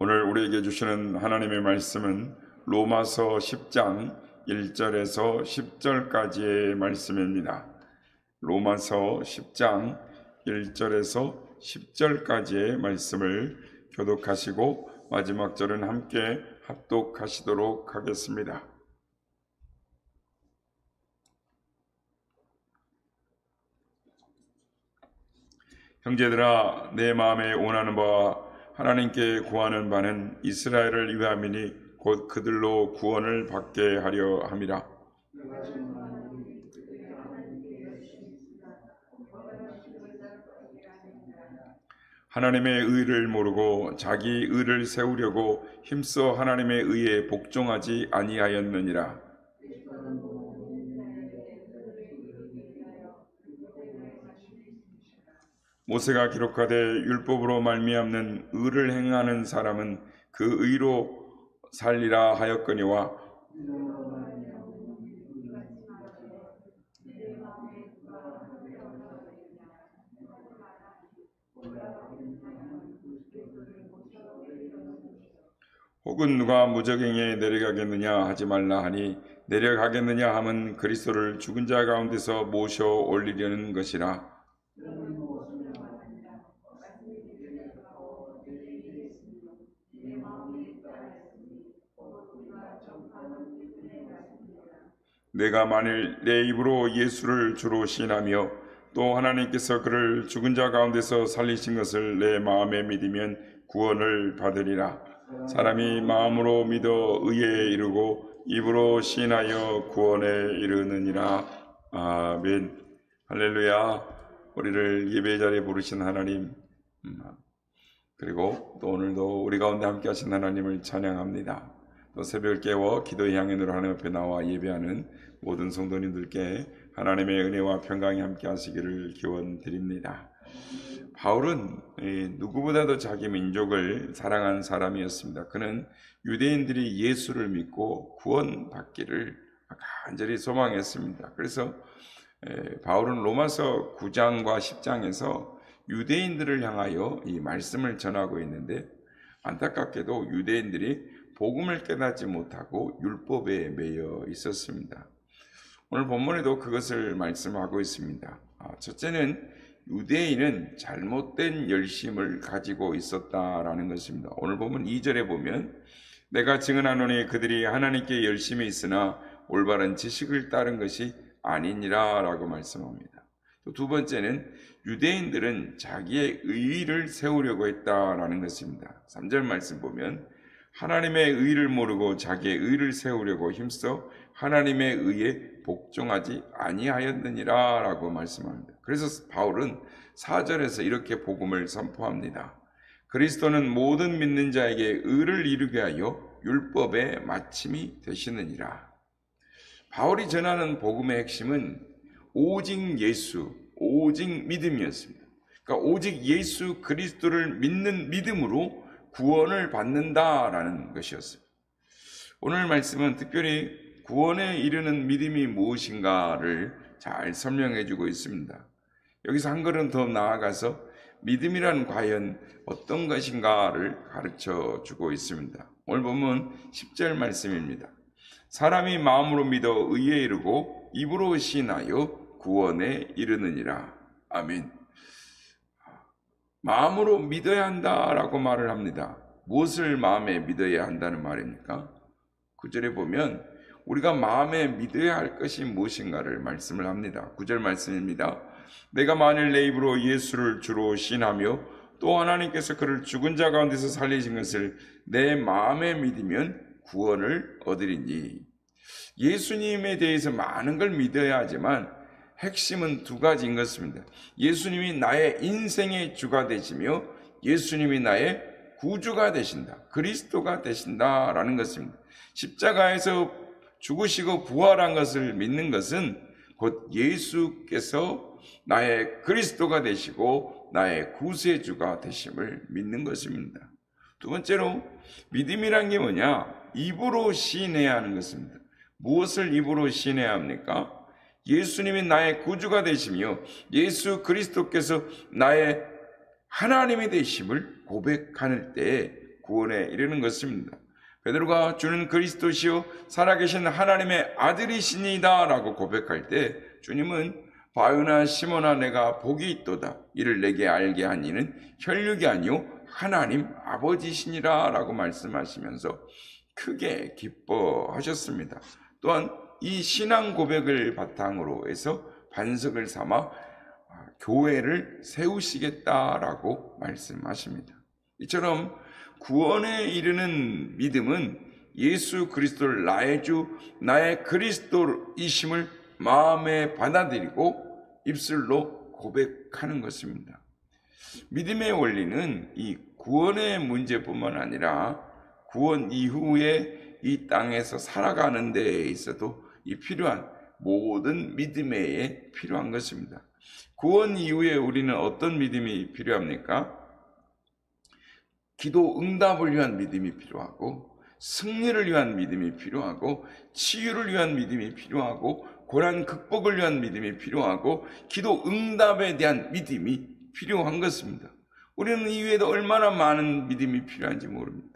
오늘 우리에게 주시는 하나님의 말씀은 로마서 10장 1절에서 10절까지의 말씀입니다. 로마서 10장 1절에서 10절까지의 말씀을 교독하시고 마지막 절은 함께 합독하시도록 하겠습니다. 형제들아, 내 마음에 원하는 바와 하나님께 구하는 바는 이스라엘을 위함이니 곧 그들로 구원을 받게 하려 함이라. 하나님의 의를 모르고 자기 의를 세우려고 힘써 하나님의 의에 복종하지 아니하였느니라. 모세가 기록하되 율법으로 말미암는 의를 행하는 사람은 그 의로 살리라 하였거니와 혹은 누가 무적행에 내려가겠느냐 하지 말라 하니 내려가겠느냐 함은 그리스도를 죽은 자 가운데서 모셔 올리려는 것이라. 내가 만일 내 입으로 예수를 주로 시인하며 또 하나님께서 그를 죽은 자 가운데서 살리신 것을 내 마음에 믿으면 구원을 받으리라. 사람이 마음으로 믿어 의에 이르고 입으로 시인하여 구원에 이르느니라. 아멘. 할렐루야. 우리를 예배 자리에 부르신 하나님, 그리고 또 오늘도 우리 가운데 함께 하신 하나님을 찬양합니다. 또 새벽을 깨워 기도의 향연으로 하나님 앞에 나와 예배하는 모든 성도님들께 하나님의 은혜와 평강이 함께 하시기를 기원드립니다. 바울은 누구보다도 자기 민족을 사랑한 사람이었습니다. 그는 유대인들이 예수를 믿고 구원받기를 간절히 소망했습니다. 그래서 바울은 로마서 9장과 10장에서 유대인들을 향하여 이 말씀을 전하고 있는데, 안타깝게도 유대인들이 복음을 깨닫지 못하고 율법에 매여 있었습니다. 오늘 본문에도 그것을 말씀하고 있습니다. 첫째는 유대인은 잘못된 열심을 가지고 있었다라는 것입니다. 오늘 본문 2절에 보면 내가 증언하노니 그들이 하나님께 열심히 있으나 올바른 지식을 따른 것이 아니니라 라고 말씀합니다. 또 두 번째는 유대인들은 자기의 의의를 세우려고 했다라는 것입니다. 3절 말씀 보면 하나님의 의를 모르고 자기의 의를 세우려고 힘써 하나님의 의에 복종하지 아니하였느니라 라고 말씀합니다. 그래서 바울은 4절에서 이렇게 복음을 선포합니다. 그리스도는 모든 믿는 자에게 의를 이루게 하여 율법의 마침이 되시느니라. 바울이 전하는 복음의 핵심은 오직 예수, 오직 믿음이었습니다. 그러니까 오직 예수 그리스도를 믿는 믿음으로 구원을 받는다라는 것이었습니다. 오늘 말씀은 특별히 구원에 이르는 믿음이 무엇인가를 잘 설명해 주고 있습니다. 여기서 한 걸음 더 나아가서 믿음이란 과연 어떤 것인가를 가르쳐 주고 있습니다. 오늘 보면 10절 말씀입니다. 사람이 마음으로 믿어 의에 이르고 입으로 시인하여 구원에 이르느니라. 아멘. 마음으로 믿어야 한다라고 말을 합니다. 무엇을 마음에 믿어야 한다는 말입니까? 9절에 보면 우리가 마음에 믿어야 할 것이 무엇인가를 말씀을 합니다. 9절 말씀입니다. 내가 만일 내 입으로 예수를 주로 시인하며 또 하나님께서 그를 죽은 자 가운데서 살리신 것을 내 마음에 믿으면 구원을 얻으리니. 예수님에 대해서 많은 걸 믿어야 하지만 핵심은 두 가지인 것입니다. 예수님이 나의 인생의 주가 되시며 예수님이 나의 구주가 되신다. 그리스도가 되신다라는 것입니다. 십자가에서 죽으시고 부활한 것을 믿는 것은 곧 예수께서 나의 그리스도가 되시고 나의 구세주가 되심을 믿는 것입니다. 두 번째로 믿음이란 게 뭐냐? 입으로 시인해야 하는 것입니다. 무엇을 입으로 시인해야 합니까? 예수님이 나의 구주가 되시며 예수 그리스도께서 나의 하나님이 되심을 고백하는 때에 구원에 이르는 것입니다. 베드로가 주는 그리스도시요 살아계신 하나님의 아들이시니다 라고 고백할 때 주님은 바요나 시몬아 내가 복이 있도다. 이를 내게 알게 한 이는 혈육이 아니요 하나님 아버지시니라 라고 말씀하시면서 크게 기뻐하셨습니다. 또한 이 신앙 고백을 바탕으로 해서 반석을 삼아 교회를 세우시겠다라고 말씀하십니다. 이처럼 구원에 이르는 믿음은 예수 그리스도를 나의 주, 나의 그리스도이심을 마음에 받아들이고 입술로 고백하는 것입니다. 믿음의 원리는 이 구원의 문제뿐만 아니라 구원 이후에 이 땅에서 살아가는 데에 있어도 이 필요한 모든 믿음에 필요한 것입니다. 구원 이후에 우리는 어떤 믿음이 필요합니까? 기도 응답을 위한 믿음이 필요하고 승리를 위한 믿음이 필요하고 치유를 위한 믿음이 필요하고 고난 극복을 위한 믿음이 필요하고 기도 응답에 대한 믿음이 필요한 것입니다. 우리는 이외에도 얼마나 많은 믿음이 필요한지 모릅니다.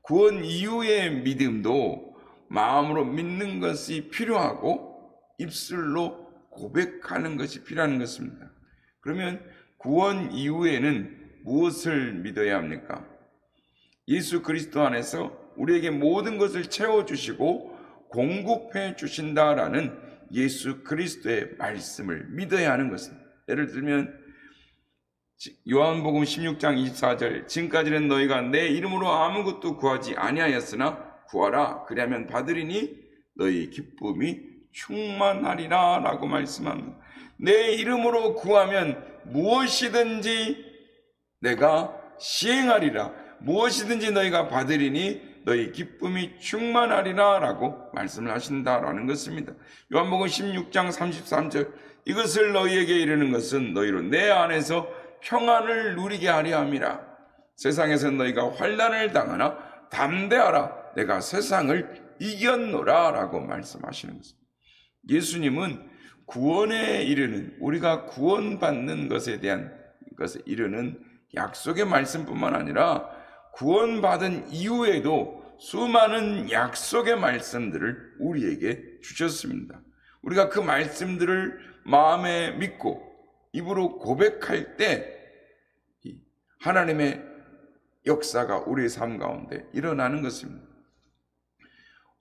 구원 이후의 믿음도 마음으로 믿는 것이 필요하고 입술로 고백하는 것이 필요한 것입니다. 그러면 구원 이후에는 무엇을 믿어야 합니까? 예수 그리스도 안에서 우리에게 모든 것을 채워주시고 공급해 주신다라는 예수 그리스도의 말씀을 믿어야 하는 것입니다. 예를 들면 요한복음 16장 24절 지금까지는 너희가 내 이름으로 아무것도 구하지 아니하였으나 구하라 그리하면 받으리니 너희 기쁨이 충만하리라 라고 말씀합니다. 내 이름으로 구하면 무엇이든지 내가 시행하리라 무엇이든지 너희가 받으리니 너희 기쁨이 충만하리라 라고 말씀을 하신다라는 것입니다. 요한복음 16장 33절 이것을 너희에게 이르는 것은 너희로 내 안에서 평안을 누리게 하려 함이라. 세상에서 너희가 환난을 당하나 담대하라 내가 세상을 이겼노라 라고 말씀하시는 것입니다. 예수님은 구원에 이르는 우리가 구원받는 것에 대한 것에 이르는 약속의 말씀뿐만 아니라 구원받은 이후에도 수많은 약속의 말씀들을 우리에게 주셨습니다. 우리가 그 말씀들을 마음에 믿고 입으로 고백할 때 하나님의 역사가 우리의 삶 가운데 일어나는 것입니다.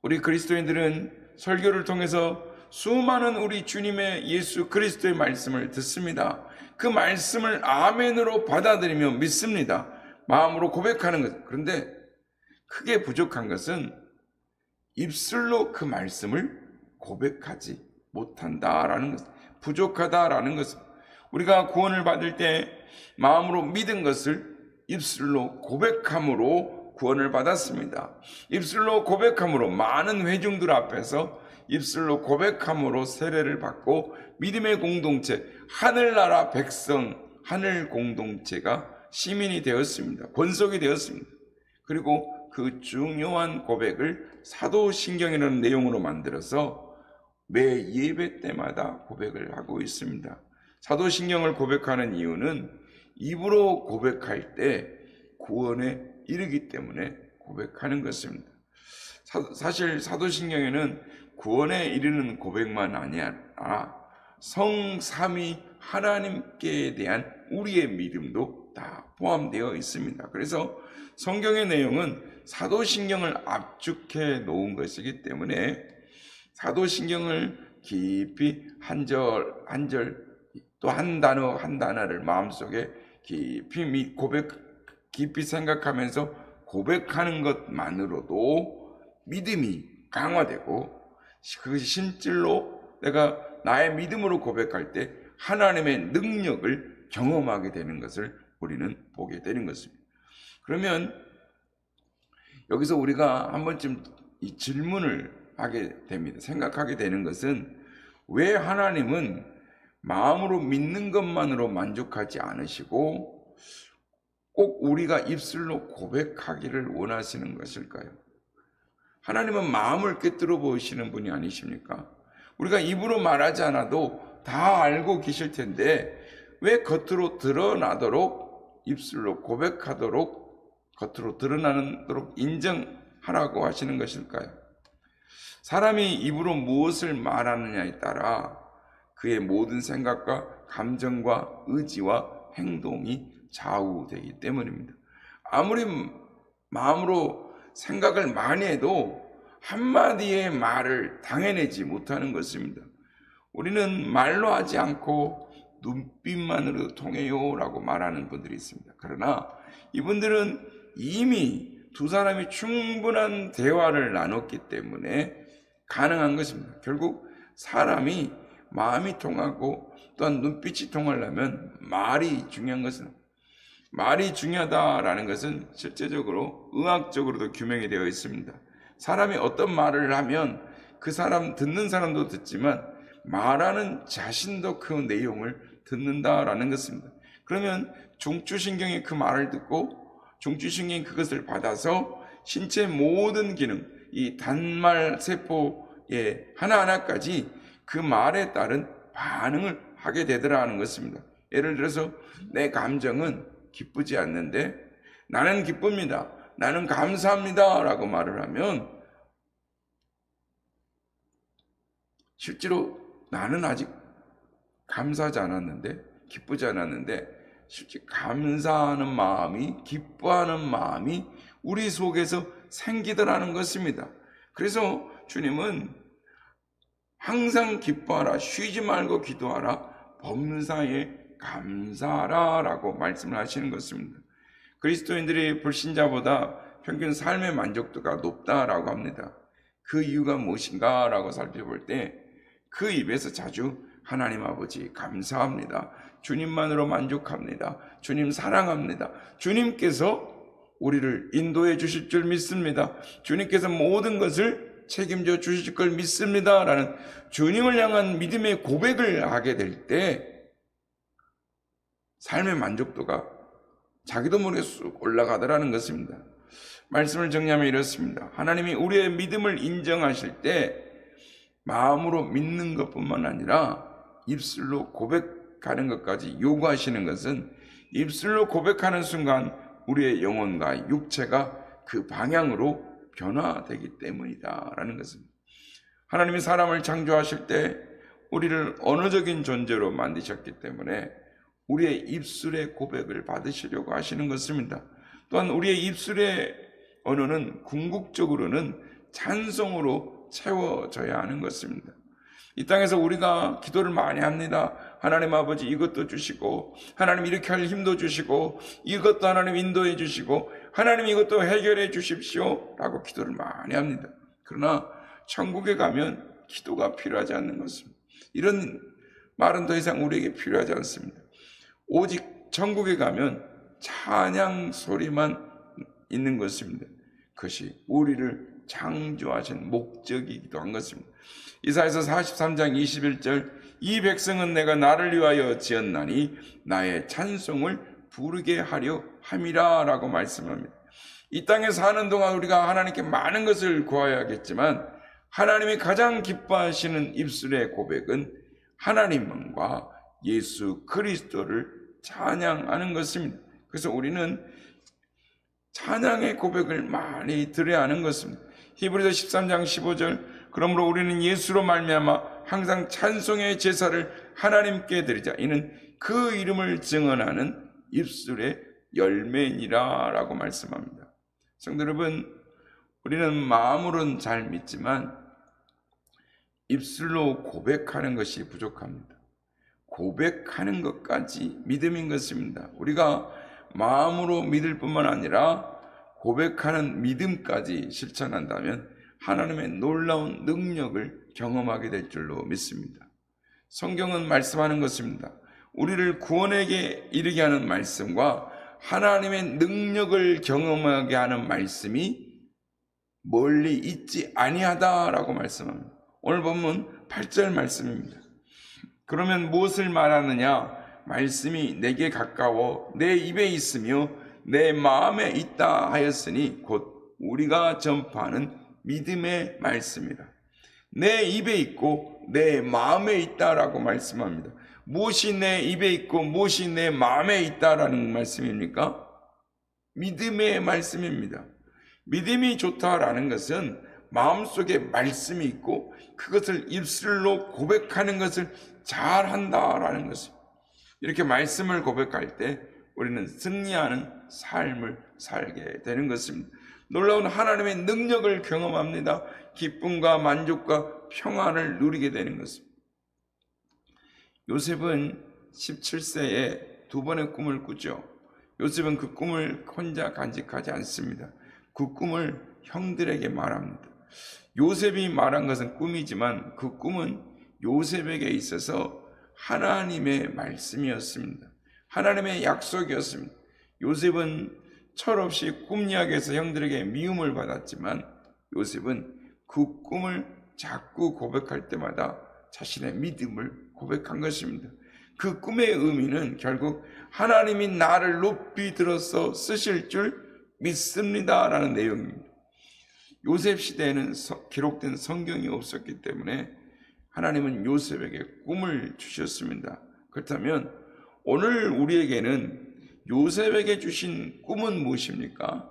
우리 그리스도인들은 설교를 통해서 수많은 우리 주님의 예수 그리스도의 말씀을 듣습니다. 그 말씀을 아멘으로 받아들이며 믿습니다. 마음으로 고백하는 것. 그런데 크게 부족한 것은 입술로 그 말씀을 고백하지 못한다라는 것. 부족하다라는 것은 우리가 구원을 받을 때 마음으로 믿은 것을 입술로 고백함으로 구원을 받았습니다. 입술로 고백함으로 많은 회중들 앞에서 입술로 고백함으로 세례를 받고 믿음의 공동체, 하늘나라 백성, 하늘 공동체가 시민이 되었습니다. 권속이 되었습니다. 그리고 그 중요한 고백을 사도신경이라는 내용으로 만들어서 매 예배 때마다 고백을 하고 있습니다. 사도신경을 고백하는 이유는 입으로 고백할 때 구원에 이르기 때문에 고백하는 것입니다. 사실 사도신경에는 구원에 이르는 고백만 아니라 성삼위 하나님께 대한 우리의 믿음도 다 포함되어 있습니다. 그래서 성경의 내용은 사도신경을 압축해 놓은 것이기 때문에 사도신경을 깊이 한 절 한 절 또 한 단어 한 단어를 마음속에 깊이 생각하면서 고백하는 것만으로도 믿음이 강화되고 그것이 실질로 내가 나의 믿음으로 고백할 때 하나님의 능력을 경험하게 되는 것을 우리는 보게 되는 것입니다. 그러면 여기서 우리가 한 번쯤 이 질문을 하게 됩니다. 생각하게 되는 것은 왜 하나님은 마음으로 믿는 것만으로 만족하지 않으시고 꼭 우리가 입술로 고백하기를 원하시는 것일까요? 하나님은 마음을 꿰뚫어 보시는 분이 아니십니까? 우리가 입으로 말하지 않아도 다 알고 계실 텐데 왜 겉으로 드러나도록 입술로 고백하도록 겉으로 드러나도록 인정하라고 하시는 것일까요? 사람이 입으로 무엇을 말하느냐에 따라 그의 모든 생각과 감정과 의지와 행동이 좌우되기 때문입니다. 아무리 마음으로 생각을 많이 해도 한마디의 말을 당해내지 못하는 것입니다. 우리는 말로 하지 않고 눈빛만으로 통해요 라고 말하는 분들이 있습니다. 그러나 이분들은 이미 두 사람이 충분한 대화를 나눴기 때문에 가능한 것입니다. 결국 사람이 마음이 통하고 또한 눈빛이 통하려면 말이 중요한 것은, 말이 중요하다라는 것은 실제적으로 의학적으로도 규명이 되어 있습니다. 사람이 어떤 말을 하면 그 사람, 듣는 사람도 듣지만 말하는 자신도 그 내용을 듣는다라는 것입니다. 그러면 중추신경이 그 말을 듣고 중추신경이 그것을 받아서 신체 모든 기능, 이 단말 세포의 하나하나까지 그 말에 따른 반응을 하게 되더라는 것입니다. 예를 들어서 내 감정은 기쁘지 않는데 나는 기쁩니다, 나는 감사합니다 라고 말을 하면 실제로 나는 아직 감사하지 않았는데, 기쁘지 않았는데 실제 감사하는 마음이, 기뻐하는 마음이 우리 속에서 생기더라는 것입니다. 그래서 주님은 항상 기뻐하라, 쉬지 말고 기도하라, 범사에 감사하라 라고 말씀을 하시는 것입니다. 그리스도인들이 불신자보다 평균 삶의 만족도가 높다라고 합니다. 그 이유가 무엇인가 라고 살펴볼 때 그 입에서 자주 하나님 아버지 감사합니다, 주님만으로 만족합니다, 주님 사랑합니다, 주님께서 우리를 인도해 주실 줄 믿습니다, 주님께서 모든 것을 책임져 주실 걸 믿습니다 라는 주님을 향한 믿음의 고백을 하게 될 때 삶의 만족도가 자기도 모르게 쑥 올라가더라는 것입니다. 말씀을 정리하면 이렇습니다. 하나님이 우리의 믿음을 인정하실 때 마음으로 믿는 것뿐만 아니라 입술로 고백하는 것까지 요구하시는 것은 입술로 고백하는 순간 우리의 영혼과 육체가 그 방향으로 변화되기 때문이다라는 것입니다. 하나님이 사람을 창조하실 때 우리를 언어적인 존재로 만드셨기 때문에 우리의 입술의 고백을 받으시려고 하시는 것입니다. 또한 우리의 입술의 언어는 궁극적으로는 찬송으로 채워져야 하는 것입니다. 이 땅에서 우리가 기도를 많이 합니다. 하나님 아버지 이것도 주시고, 하나님 이렇게 할 힘도 주시고, 이것도 하나님 인도해 주시고, 하나님 이것도 해결해 주십시오 라고 기도를 많이 합니다. 그러나 천국에 가면 기도가 필요하지 않는 것입니다. 이런 말은 더 이상 우리에게 필요하지 않습니다. 오직 천국에 가면 찬양 소리만 있는 것입니다. 그것이 우리를 창조하신 목적이기도 한 것입니다. 이사야서 43장 21절 이 백성은 내가 나를 위하여 지었나니 나의 찬송을 부르게 하려 함이라 라고 말씀합니다. 이 땅에 사는 동안 우리가 하나님께 많은 것을 구하여야겠지만 하나님이 가장 기뻐하시는 입술의 고백은 하나님과 예수 그리스도를 찬양하는 것입니다. 그래서 우리는 찬양의 고백을 많이 드려야 하는 것입니다. 히브리서 13장 15절 그러므로 우리는 예수로 말미암아 항상 찬송의 제사를 하나님께 드리자. 이는 그 이름을 증언하는 입술의 열매니라 라고 말씀합니다. 성도 여러분, 우리는 마음으로는 잘 믿지만 입술로 고백하는 것이 부족합니다. 고백하는 것까지 믿음인 것입니다. 우리가 마음으로 믿을 뿐만 아니라 고백하는 믿음까지 실천한다면 하나님의 놀라운 능력을 경험하게 될 줄로 믿습니다. 성경은 말씀하는 것입니다. 우리를 구원에게 이르게 하는 말씀과 하나님의 능력을 경험하게 하는 말씀이 멀리 있지 아니하다라고 말씀합니다. 오늘 본문 8절 말씀입니다. 그러면 무엇을 말하느냐? 말씀이 내게 가까워 내 입에 있으며 내 마음에 있다 하였으니 곧 우리가 전파하는 믿음의 말씀이다. 내 입에 있고 내 마음에 있다라고 말씀합니다. 무엇이 내 입에 있고 무엇이 내 마음에 있다라는 말씀입니까? 믿음의 말씀입니다. 믿음이 좋다라는 것은 마음속에 말씀이 있고 그것을 입술로 고백하는 것을 잘한다라는 것입니다. 이렇게 말씀을 고백할 때 우리는 승리하는 삶을 살게 되는 것입니다. 놀라운 하나님의 능력을 경험합니다. 기쁨과 만족과 평안을 누리게 되는 것입니다. 요셉은 17세에 두 번의 꿈을 꾸죠. 요셉은 그 꿈을 혼자 간직하지 않습니다. 그 꿈을 형들에게 말합니다. 요셉이 말한 것은 꿈이지만 그 꿈은 요셉에게 있어서 하나님의 말씀이었습니다. 하나님의 약속이었습니다. 요셉은 철없이 꿈 이야기에서 형들에게 미움을 받았지만 요셉은 그 꿈을 자꾸 고백할 때마다 자신의 믿음을 고백한 것입니다. 그 꿈의 의미는 결국 하나님이 나를 높이 들어서 쓰실 줄 믿습니다 라는 내용입니다. 요셉 시대에는 기록된 성경이 없었기 때문에 하나님은 요셉에게 꿈을 주셨습니다. 그렇다면 오늘 우리에게는 요셉에게 주신 꿈은 무엇입니까?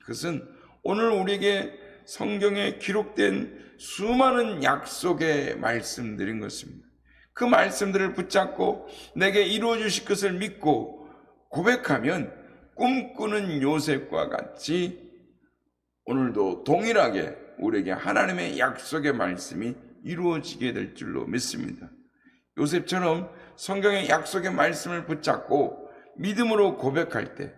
그것은 오늘 우리에게 성경에 기록된 수많은 약속의 말씀들인 것입니다. 그 말씀들을 붙잡고 내게 이루어 주실 것을 믿고 고백하면 꿈꾸는 요셉과 같이 오늘도 동일하게 우리에게 하나님의 약속의 말씀이 이루어지게 될 줄로 믿습니다. 요셉처럼 성경의 약속의 말씀을 붙잡고 믿음으로 고백할 때,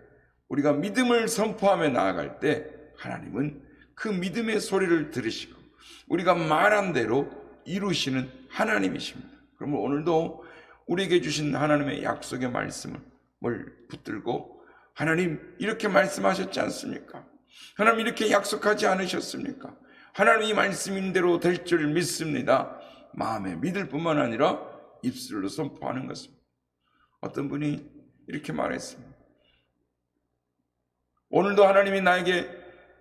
우리가 믿음을 선포하며 나아갈 때 하나님은 그 믿음의 소리를 들으시고 우리가 말한 대로 이루시는 하나님이십니다. 그러면 오늘도 우리에게 주신 하나님의 약속의 말씀을 붙들고 하나님 이렇게 말씀하셨지 않습니까? 하나님 이렇게 약속하지 않으셨습니까? 하나님 이 말씀인 대로 될 줄 믿습니다. 마음에 믿을 뿐만 아니라 입술로 선포하는 것입니다. 어떤 분이 이렇게 말했습니다. 오늘도 하나님이 나에게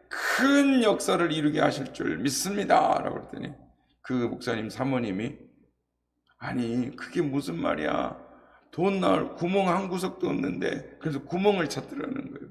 큰 역사를 이루게 하실 줄 믿습니다 라고 그랬더니 그 목사님 사모님이 아니 그게 무슨 말이야, 돈 나올 구멍 한 구석도 없는데 그래서 구멍을 찾더라는 거예요.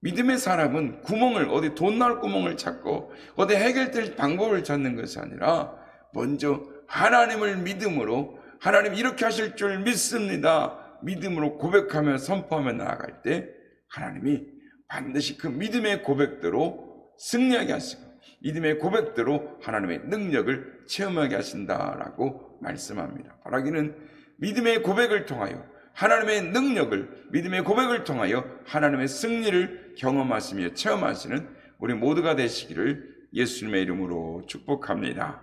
믿음의 사람은 구멍을, 어디 돈 나올 구멍을 찾고 어디 해결될 방법을 찾는 것이 아니라 먼저 하나님을 믿음으로 하나님 이렇게 하실 줄 믿습니다 믿음으로 고백하며 선포하며 나아갈 때 하나님이 반드시 그 믿음의 고백대로 승리하게 하시고 믿음의 고백대로 하나님의 능력을 체험하게 하신다라고 말씀합니다. 바라기는 믿음의 고백을 통하여 하나님의 능력을, 믿음의 고백을 통하여 하나님의 승리를 경험하시며 체험하시는 우리 모두가 되시기를 예수님의 이름으로 축복합니다.